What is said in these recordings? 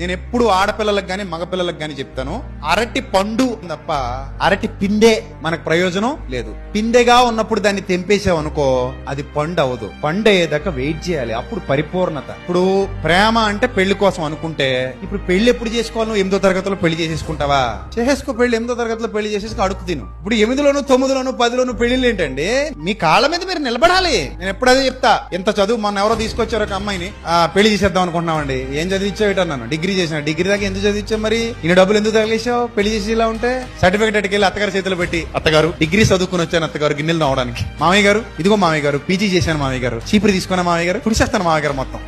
నేను ఎప్పుడు ఆడపిల్లలకు గాని మగపిల్లలకు గాని చెప్తాను, అరటి పండు తప్ప అరటి పిండే మనకు ప్రయోజనం లేదు. పిందెగా ఉన్నప్పుడు దాన్ని తెంపేసావు అనుకో, అది పండు అవదు. పండు అయ్యేదాకా వెయిట్ చేయాలి, అప్పుడు పరిపూర్ణత. ఇప్పుడు ప్రేమ అంటే పెళ్లి కోసం అనుకుంటే, ఇప్పుడు పెళ్లి ఎప్పుడు చేసుకోవాలి? నువ్వు 8వ తరగతిలో పెళ్లి చేసేసుకుంటావా? చేసేసుకో పెళ్లి, 8వ తరగతిలో పెళ్లి చేసేసుకో, అడుగు తిను. ఇప్పుడు 8లోను 9లోను 10లోను పెళ్లిళ్ళు ఏంటండి? మీ కాళ్ళ మీద మీరు నిలబడాలి. నేను ఎప్పుడు అదే చెప్తా. ఎంత చదువు, మొన్న ఎవరో తీసుకొచ్చారు ఒక అమ్మాయిని, పెళ్లి చేసేద్దాం అనుకుంటున్నామండి. ఏం చదివించావు? డిగ్రీ చేసిన. డిగ్రీ దాకా ఎందుకు చదివించావు? మరి ఇన్ని డబ్బులు ఎందుకు తగిలేసావు? పెళ్లి చేసి ఇలా ఉంటే సర్టిఫికేట్ అటుకెళ్ళి అత్తగారి చేతిలో పెట్టి, అత్తగారు డిగ్రీ చదువుకుని వచ్చాను అత్తగారు గిన్నెలు నవ్వడానికి. మామయ్య గారు ఇదిగో మామయ్య గారు పీజీ చేశాను మామయ్య గారు, చీపురు తీసుకున్నా మామయ్య గారు, కుడిసేస్తాను మామయ్య గారు మొత్తం.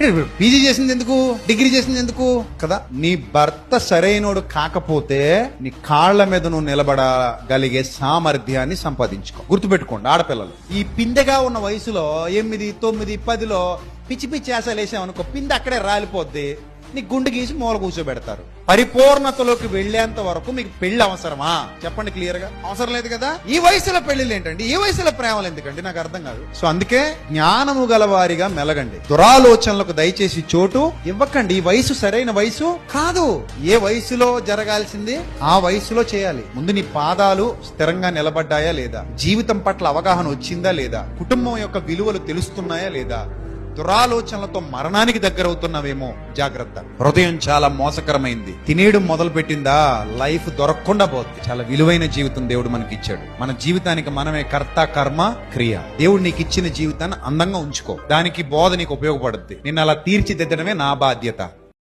పీజీ చేసింది ఎందుకు? డిగ్రీ చేసింది ఎందుకు కదా? నీ భర్త సరైనోడు కాకపోతే నీ కాళ్ల మీద నువ్వు నిలబడగలిగే సామర్థ్యాన్ని సంపాదించుకో. గుర్తుపెట్టుకోండి ఆడపిల్లలు, ఈ పిందెగా ఉన్న వయసులో 8, 9, 10లో పిచ్చి పిచ్చి ఆశలు వేసామనుకో, పిందె అక్కడే రాలిపోద్ది. నీ గుండె గీసి మూల కూర్చోబెడతారు. పరిపూర్ణతలోకి వెళ్లేంత వరకు మీకు పెళ్లి అవసరమా? చెప్పండి క్లియర్ గా. అవసరం లేదు కదా. ఈ వయసులో పెళ్లిళ్ళు ఏంటండి? ఈ వయసులో ప్రేమలు ఎందుకండి? నాకు అర్థం కాదు. సో అందుకే జ్ఞానము గలవారిగా మెలగండి. దురాలోచనలకు దయచేసి చోటు ఇవ్వకండి. ఈ వయసు సరైన వయసు కాదు. ఏ వయసులో జరగాల్సింది ఆ వయసులో చేయాలి. ముందు నీ పాదాలు స్థిరంగా నిలబడ్డాయా లేదా? జీవితం పట్ల అవగాహన వచ్చిందా లేదా? కుటుంబం యొక్క విలువలు తెలుస్తున్నాయా లేదా? దురాలోచనలతో మరణానికి దగ్గరవుతున్నావేమో, జాగ్రత్త. హృదయం చాలా మోసకరమైంది. తినేయడం మొదలు పెట్టిందా లైఫ్ దొరకకుండా పోతుంది. చాలా విలువైన జీవితం దేవుడు మనకి ఇచ్చాడు. మన జీవితానికి మనమే కర్త, కర్మ, క్రియ. దేవుడు నీకు ఇచ్చిన జీవితాన్ని అందంగా ఉంచుకో. దానికి బోధ నీకు ఉపయోగపడుద్ది. నిన్ను అలా తీర్చిదిద్దడమే నా బాధ్యత.